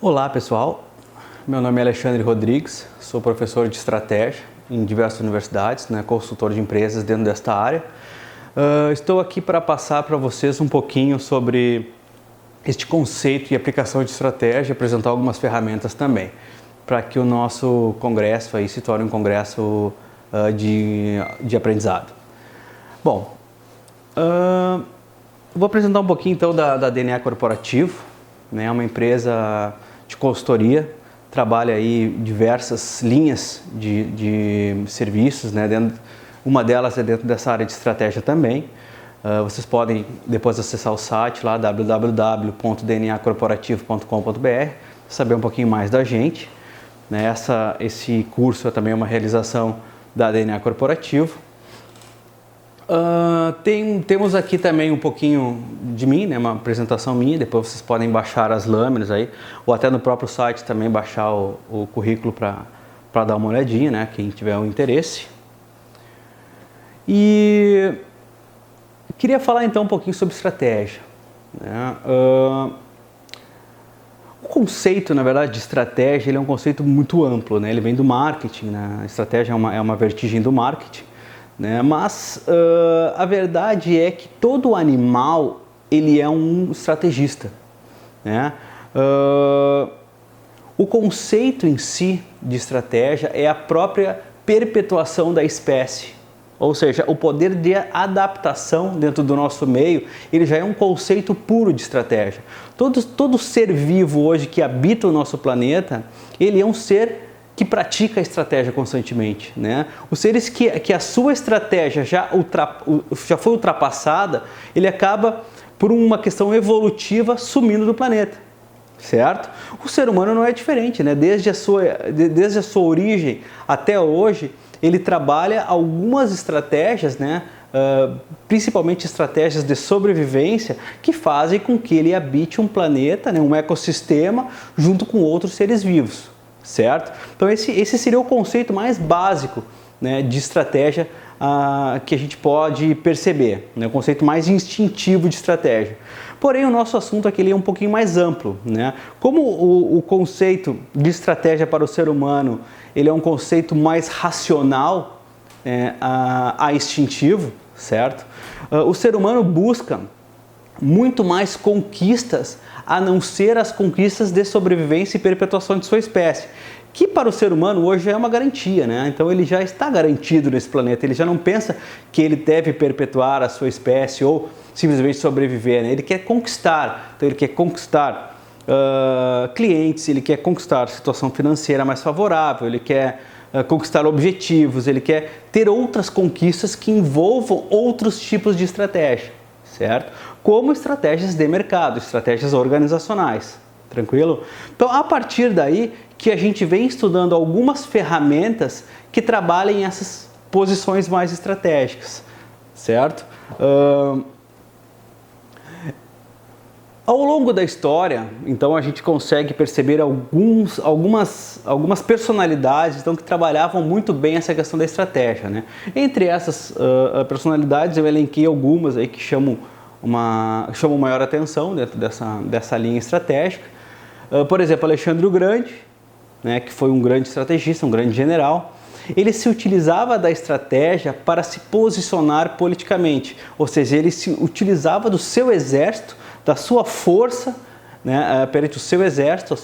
Olá pessoal, meu nome é Alexandre Rodrigues, sou professor de estratégia em diversas universidades, consultor de empresas dentro desta área. Estou aqui para passar para vocês um pouquinho sobre este conceito e aplicação de estratégia, apresentar algumas ferramentas também, para que o nosso congresso aí se torne um congresso de aprendizado. Bom, vou apresentar um pouquinho então da DNA Corporativo, é uma empresa de consultoria, trabalha aí diversas linhas de serviços, uma delas é dentro dessa área de estratégia também. Vocês podem depois acessar o site lá, www.dnacorporativo.com.br, saber um pouquinho mais da gente. Esse curso é também uma realização da DNA Corporativo. Temos aqui também um pouquinho de mim, uma apresentação minha, depois vocês podem baixar as lâminas aí, ou até no próprio site também baixar o currículo para dar uma olhadinha, quem tiver um interesse. E queria falar então um pouquinho sobre estratégia. O conceito, na verdade, de estratégia, ele é um conceito muito amplo, ele vem do marketing, A estratégia é uma vertigem do marketing. Mas a verdade é que todo animal ele é um estrategista. O conceito em si de estratégia é a própria perpetuação da espécie, ou seja, o poder de adaptação dentro do nosso meio, ele já é um conceito puro de estratégia. Todo ser vivo hoje que habita o nosso planeta, ele é um ser que pratica a estratégia constantemente. Os seres que a sua estratégia já foi ultrapassada, ele acaba, por uma questão evolutiva, sumindo do planeta, certo? O ser humano não é diferente, desde a sua origem até hoje, ele trabalha algumas estratégias, principalmente estratégias de sobrevivência, que fazem com que ele habite um planeta, um ecossistema, junto com outros seres vivos. Certo? Então esse seria o conceito mais básico de estratégia que a gente pode perceber, o conceito mais instintivo de estratégia. Porém, o nosso assunto aqui é um pouquinho mais amplo. Como o conceito de estratégia para o ser humano ele é um conceito mais racional a instintivo, certo? O ser humano busca muito mais conquistas a não ser as conquistas de sobrevivência e perpetuação de sua espécie, que para o ser humano hoje é uma garantia, Então ele já está garantido nesse planeta, ele já não pensa que ele deve perpetuar a sua espécie ou simplesmente sobreviver, Ele quer conquistar, então ele quer conquistar clientes, ele quer conquistar situação financeira mais favorável, ele quer conquistar objetivos, ele quer ter outras conquistas que envolvam outros tipos de estratégia, certo? Como estratégias de mercado, estratégias organizacionais, tranquilo? Então, a partir daí que a gente vem estudando algumas ferramentas que trabalhem essas posições mais estratégicas, certo? Ao longo da história, então, a gente consegue perceber algumas personalidades que trabalhavam muito bem essa questão da estratégia, Entre essas personalidades, eu elenquei algumas aí que chamam maior atenção dentro dessa linha estratégica. Por exemplo, Alexandre o Grande, que foi um grande estrategista, um grande general. Ele se utilizava da estratégia para se posicionar politicamente, ou seja, ele se utilizava do seu exército, da sua força, perante o seu exército,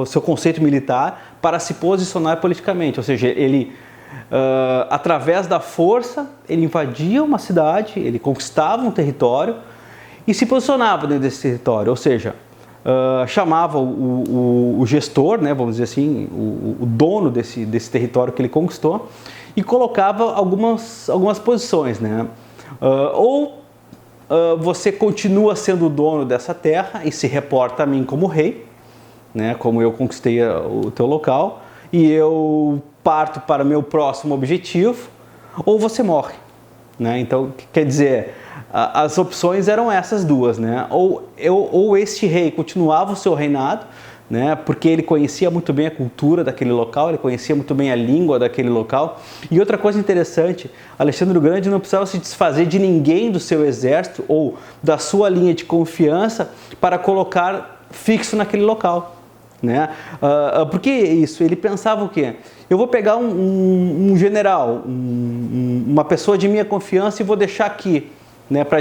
seu conceito militar, para se posicionar politicamente, ou seja, ele através da força, ele invadia uma cidade, ele conquistava um território e se posicionava dentro desse território, ou seja, chamava o gestor, vamos dizer assim, o dono desse território que ele conquistou e colocava algumas posições, você continua sendo o dono dessa terra e se reporta a mim como rei, como eu conquistei o teu local e eu parto para meu próximo objetivo, ou você morre, Então, quer dizer, as opções eram essas duas, ou este rei continuava o seu reinado, né? Porque ele conhecia muito bem a cultura daquele local, ele conhecia muito bem a língua daquele local. E outra coisa interessante, Alexandre o Grande não precisava se desfazer de ninguém do seu exército ou da sua linha de confiança para colocar fixo naquele local, né? Por que isso? Ele pensava o quê? Eu vou pegar um general, uma pessoa de minha confiança e vou deixar aqui, né, para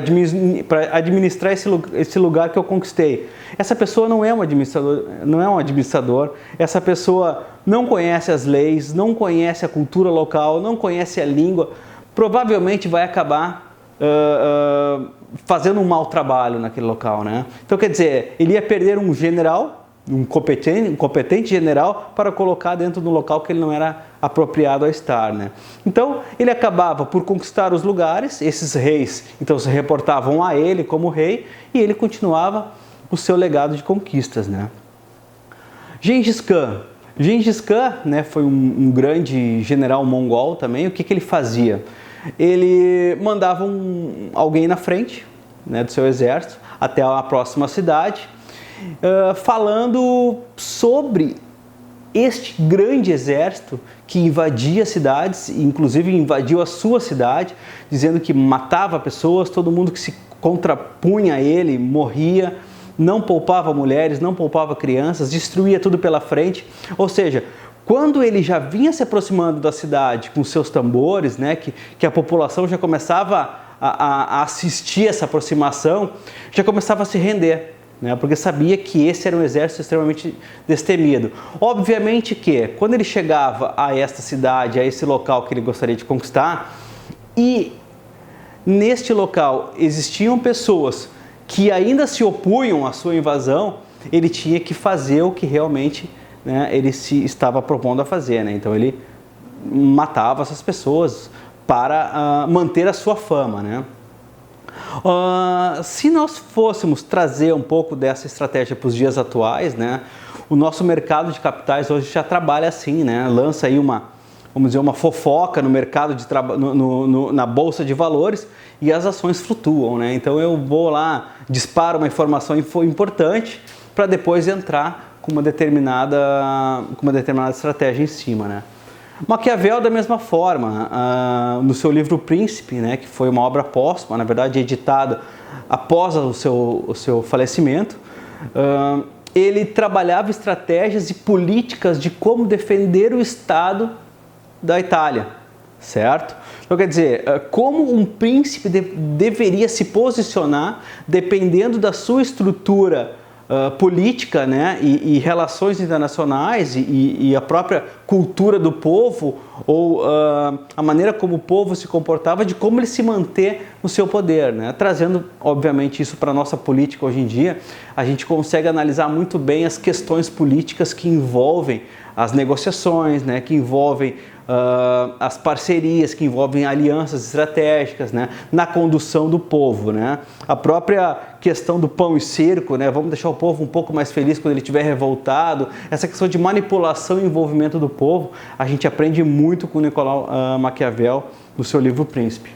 administrar esse lugar que eu conquistei. Essa pessoa não é um administrador, essa pessoa não conhece as leis, não conhece a cultura local, não conhece a língua, provavelmente vai acabar fazendo um mau trabalho naquele local, né? Então, quer dizer, ele ia perder um general, um competente general, para colocar dentro do local que ele não era apropriado a estar, né? Então, ele acabava por conquistar os lugares, esses reis então se reportavam a ele como rei, e ele continuava o seu legado de conquistas, né? Gengis Khan, né, foi um grande general mongol também. O que ele fazia? Ele mandava alguém na frente, né, do seu exército até a próxima cidade, falando sobre este grande exército que invadia cidades, inclusive invadiu a sua cidade, dizendo que matava pessoas, todo mundo que se contrapunha a ele morria, não poupava mulheres, não poupava crianças, destruía tudo pela frente. Ou seja, quando ele já vinha se aproximando da cidade com seus tambores, né, que a população já começava a assistir essa aproximação, já começava a se render, né, porque sabia que esse era um exército extremamente destemido. Obviamente que, quando ele chegava a esta cidade, a esse local que ele gostaria de conquistar, e neste local existiam pessoas que ainda se opunham à sua invasão, ele tinha que fazer o que realmente, né, ele se estava propondo a fazer, né? Então ele matava essas pessoas para manter a sua fama, né? Se nós fôssemos trazer um pouco dessa estratégia para os dias atuais, né, o nosso mercado de capitais hoje já trabalha assim, né? Lança aí vamos dizer, uma fofoca no mercado na bolsa de valores e as ações flutuam, né? Então eu vou lá, disparo uma informação importante para depois entrar com uma determinada estratégia em cima, né? Maquiavel, da mesma forma, no seu livro O Príncipe, né, que foi uma obra póstuma, na verdade editada após o seu falecimento, ele trabalhava estratégias e políticas de como defender o Estado da Itália, certo? Então, quer dizer, como um príncipe deveria se posicionar dependendo da sua estrutura política, né, e relações internacionais e a própria cultura do povo, ou a maneira como o povo se comportava, de como ele se manter no seu poder, né? Trazendo, obviamente, isso para a nossa política hoje em dia, a gente consegue analisar muito bem as questões políticas que envolvem as negociações, né, que envolvem as parcerias, que envolvem alianças estratégicas, né, na condução do povo, né? A própria questão do pão e circo, né? Vamos deixar o povo um pouco mais feliz quando ele estiver revoltado. Essa questão de manipulação e envolvimento do povo, a gente aprende muito com Nicolau Maquiavel no seu livro O Príncipe.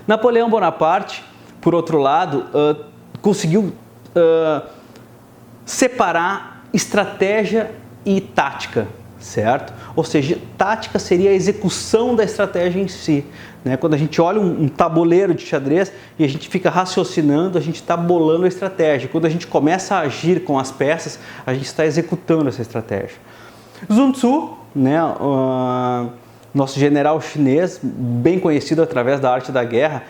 Napoleão Bonaparte, por outro lado, conseguiu separar estratégia e tática, certo? Ou seja, tática seria a execução da estratégia em si, né? Quando a gente olha um tabuleiro de xadrez e a gente fica raciocinando, a gente está bolando a estratégia. Quando a gente começa a agir com as peças, a gente está executando essa estratégia. Sun Tzu, né, nosso general chinês, bem conhecido através da arte da guerra,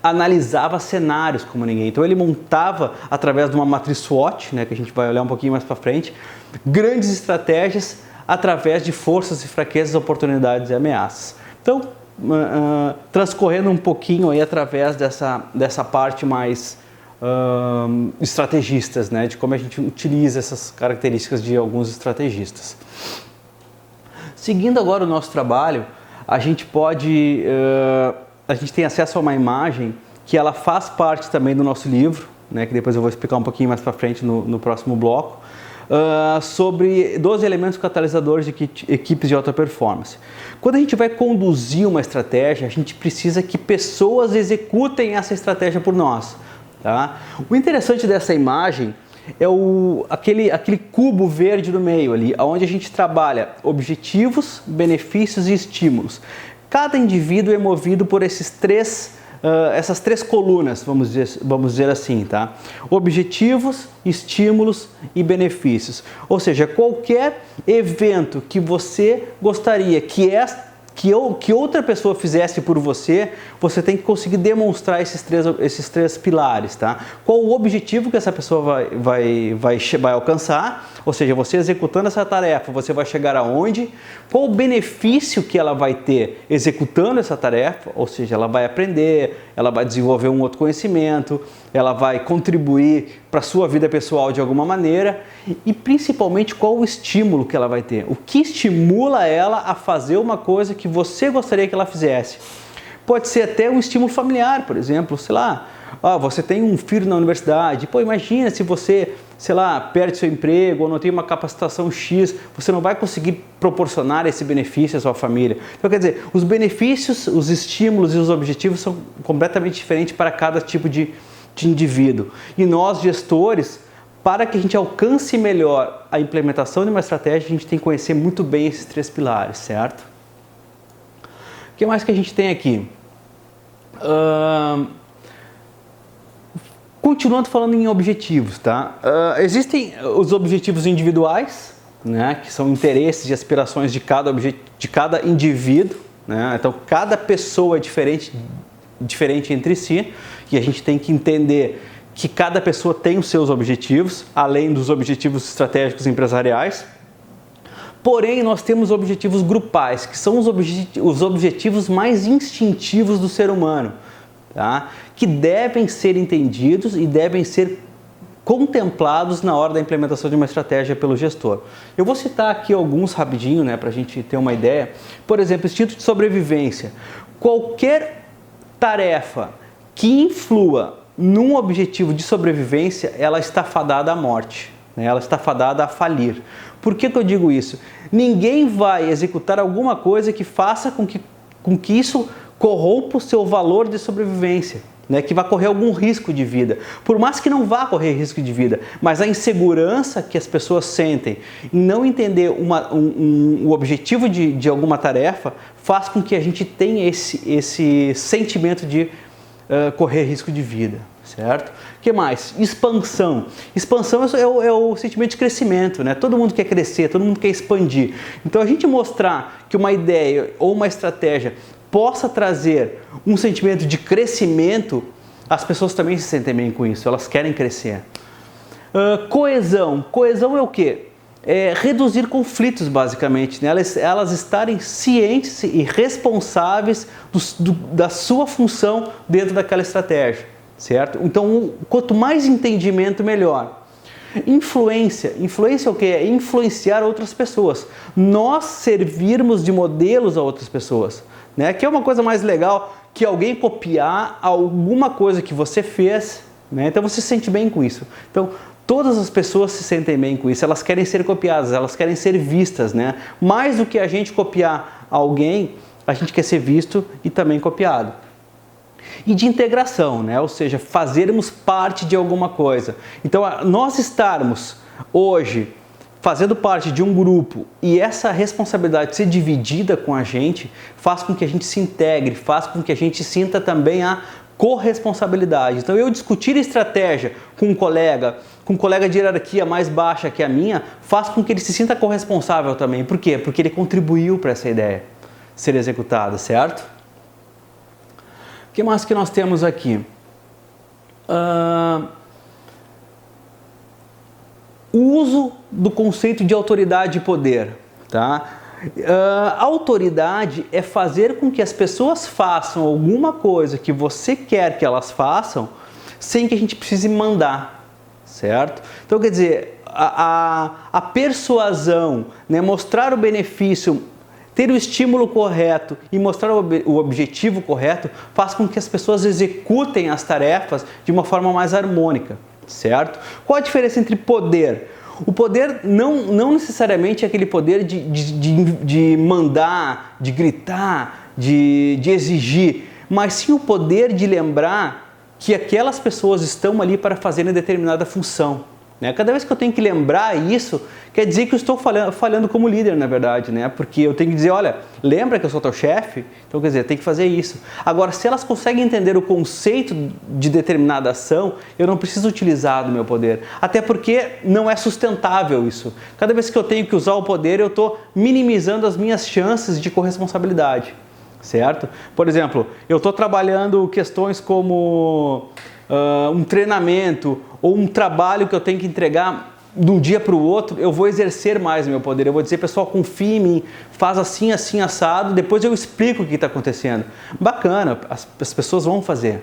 analisava cenários como ninguém. Então ele montava, através de uma matriz SWOT, né, que a gente vai olhar um pouquinho mais para frente, grandes estratégias através de forças e fraquezas, oportunidades e ameaças. Então, transcorrendo um pouquinho aí através dessa parte mais estrategistas, né, de como a gente utiliza essas características de alguns estrategistas. Seguindo agora o nosso trabalho, a gente tem acesso a uma imagem que ela faz parte também do nosso livro, né, que depois eu vou explicar um pouquinho mais para frente no próximo bloco, sobre 12 elementos catalisadores de equipes de alta performance. Quando a gente vai conduzir uma estratégia, a gente precisa que pessoas executem essa estratégia por nós, tá? O interessante dessa imagem aquele cubo verde no meio ali, onde a gente trabalha objetivos, benefícios e estímulos. Cada indivíduo é movido por essas três colunas, vamos dizer assim, tá? Objetivos, estímulos e benefícios. Ou seja, qualquer evento que você gostaria que outra pessoa fizesse por você, você tem que conseguir demonstrar esses três pilares, tá? Qual o objetivo que essa pessoa vai alcançar, ou seja, você executando essa tarefa, você vai chegar aonde? Qual o benefício que ela vai ter executando essa tarefa, ou seja, ela vai aprender, ela vai desenvolver um outro conhecimento, ela vai contribuir para a sua vida pessoal de alguma maneira e principalmente qual o estímulo que ela vai ter, o que estimula ela a fazer uma coisa que você gostaria que ela fizesse. Pode ser até um estímulo familiar, por exemplo, sei lá, você tem um filho na universidade, imagina se você, sei lá, perde seu emprego ou não tem uma capacitação X, você não vai conseguir proporcionar esse benefício à sua família. Então, quer dizer, os benefícios, os estímulos e os objetivos são completamente diferentes para cada tipo de indivíduo. E nós, gestores, para que a gente alcance melhor a implementação de uma estratégia, a gente tem que conhecer muito bem esses três pilares, certo? O que mais que a gente tem aqui? Continuando falando em objetivos, tá? Existem os objetivos individuais, né, que são interesses e aspirações de cada indivíduo, né? Então, cada pessoa é diferente entre si e a gente tem que entender que cada pessoa tem os seus objetivos, além dos objetivos estratégicos empresariais. Porém, nós temos objetivos grupais, que são os objetivos mais instintivos do ser humano, tá? Que devem ser entendidos e devem ser contemplados na hora da implementação de uma estratégia pelo gestor. Eu vou citar aqui alguns rapidinho, né, para a gente ter uma ideia. Por exemplo, instinto de sobrevivência. Qualquer tarefa que influa num objetivo de sobrevivência, ela está fadada à morte, né? Ela está fadada a falir. Por que eu digo isso? Ninguém vai executar alguma coisa que faça com que isso corrompa o seu valor de sobrevivência, né? Que vai correr algum risco de vida. Por mais que não vá correr risco de vida, mas a insegurança que as pessoas sentem em não entender o objetivo de alguma tarefa faz com que a gente tenha esse sentimento de correr risco de vida, certo? O que mais? Expansão. Expansão é o sentimento de crescimento, né? Todo mundo quer crescer, todo mundo quer expandir. Então, a gente mostrar que uma ideia ou uma estratégia possa trazer um sentimento de crescimento, as pessoas também se sentem bem com isso, elas querem crescer. Coesão. Coesão é o quê? É reduzir conflitos, basicamente, né? Elas estarem cientes e responsáveis da sua função dentro daquela estratégia, certo? Então, quanto mais entendimento, melhor. Influência. Influência é o quê? É influenciar outras pessoas. Nós servirmos de modelos a outras pessoas, né? Que é uma coisa mais legal que alguém copiar alguma coisa que você fez, né? Então, você se sente bem com isso. Então, todas as pessoas se sentem bem com isso, elas querem ser copiadas, elas querem ser vistas, né? Mais do que a gente copiar alguém, a gente quer ser visto e também copiado. E de integração, né? Ou seja, fazermos parte de alguma coisa. Então, nós estarmos hoje fazendo parte de um grupo e essa responsabilidade ser dividida com a gente, faz com que a gente se integre, faz com que a gente sinta também a corresponsabilidade. Então, eu discutir estratégia com um colega de hierarquia mais baixa que a minha, faz com que ele se sinta corresponsável também. Por quê? Porque ele contribuiu para essa ideia ser executada, certo? O que mais que nós temos aqui? O uso do conceito de autoridade e poder, tá? Autoridade é fazer com que as pessoas façam alguma coisa que você quer que elas façam sem que a gente precise mandar, certo? Então, quer dizer, a persuasão, né, mostrar o benefício, ter o estímulo correto e mostrar o objetivo correto faz com que as pessoas executem as tarefas de uma forma mais harmônica, certo? Qual a diferença entre poder? O poder não necessariamente é aquele poder de mandar, de gritar, de exigir, mas sim o poder de lembrar que aquelas pessoas estão ali para fazerem determinada função, né? Cada vez que eu tenho que lembrar isso, quer dizer que eu estou falhando como líder, na verdade, né? Porque eu tenho que dizer, olha, lembra que eu sou teu chefe? Então, quer dizer, tem que fazer isso. Agora, se elas conseguem entender o conceito de determinada ação, eu não preciso utilizar do meu poder. Até porque não é sustentável isso. Cada vez que eu tenho que usar o poder, eu estou minimizando as minhas chances de corresponsabilidade. Certo? Por exemplo, eu estou trabalhando questões como um treinamento ou um trabalho que eu tenho que entregar de um dia para o outro, eu vou exercer mais o meu poder. Eu vou dizer, pessoal, confia em mim, faz assim, assim, assado, depois eu explico o que está acontecendo. Bacana, as pessoas vão fazer,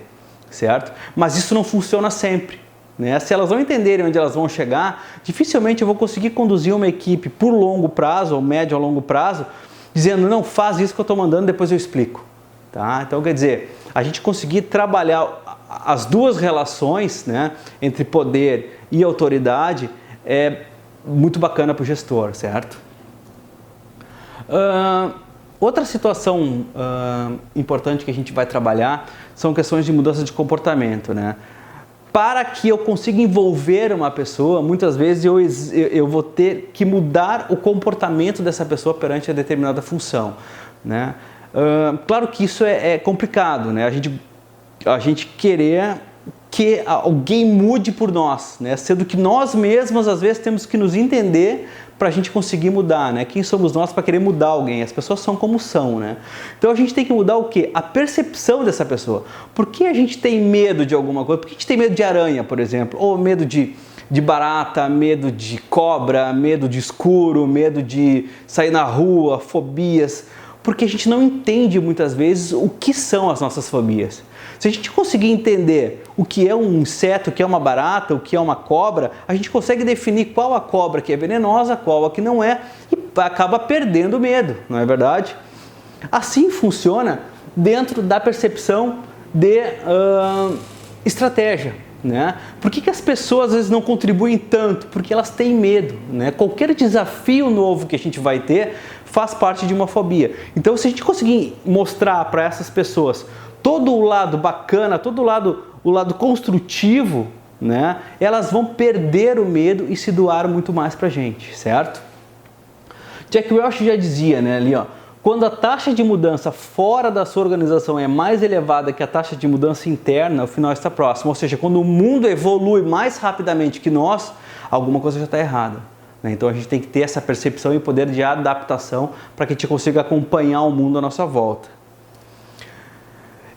certo? Mas isso não funciona sempre, né? Se elas não entenderem onde elas vão chegar, dificilmente eu vou conseguir conduzir uma equipe por longo prazo, ou médio a longo prazo, dizendo, não, faz isso que eu estou mandando, depois eu explico. Tá? Então, quer dizer, a gente conseguir trabalhar as duas relações, né, entre poder e autoridade é muito bacana para o gestor, certo? Outra situação importante que a gente vai trabalhar são questões de mudança de comportamento, né? Para que eu consiga envolver uma pessoa, muitas vezes eu vou ter que mudar o comportamento dessa pessoa perante a determinada função, né? Claro que isso é complicado, né? A gente querer que alguém mude por nós, né? Sendo que nós mesmos às vezes temos que nos entender para a gente conseguir mudar, né? Quem somos nós para querer mudar alguém? As pessoas são como são, né? Então a gente tem que mudar o quê? A percepção dessa pessoa. Por que a gente tem medo de alguma coisa? Por que a gente tem medo de aranha, por exemplo? Ou medo de barata, medo de cobra, medo de escuro, medo de sair na rua, fobias? Porque a gente não entende muitas vezes o que são as nossas fobias. Se a gente conseguir entender o que é um inseto, o que é uma barata, o que é uma cobra, a gente consegue definir qual a cobra que é venenosa, qual a que não é, e acaba perdendo o medo, não é verdade? Assim funciona dentro da percepção de estratégia, né? Por que as pessoas às vezes não contribuem tanto? Porque elas têm medo, né? Qualquer desafio novo que a gente vai ter faz parte de uma fobia. Então, se a gente conseguir mostrar para essas pessoas todo o lado bacana, todo o lado construtivo, né? Elas vão perder o medo e se doar muito mais para a gente, certo? Jack Welch já dizia, né, ali, ó, quando a taxa de mudança fora da sua organização é mais elevada que a taxa de mudança interna, o final está próximo. Ou seja, quando o mundo evolui mais rapidamente que nós, alguma coisa já está errada. Então a gente tem que ter essa percepção e poder de adaptação para que a gente consiga acompanhar o mundo à nossa volta.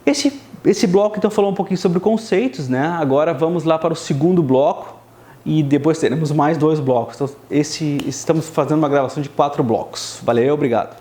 Esse bloco então falou um pouquinho sobre conceitos, né? Agora vamos lá para o segundo bloco e depois teremos mais 2 blocos. Então estamos fazendo uma gravação de 4 blocos. Valeu, obrigado.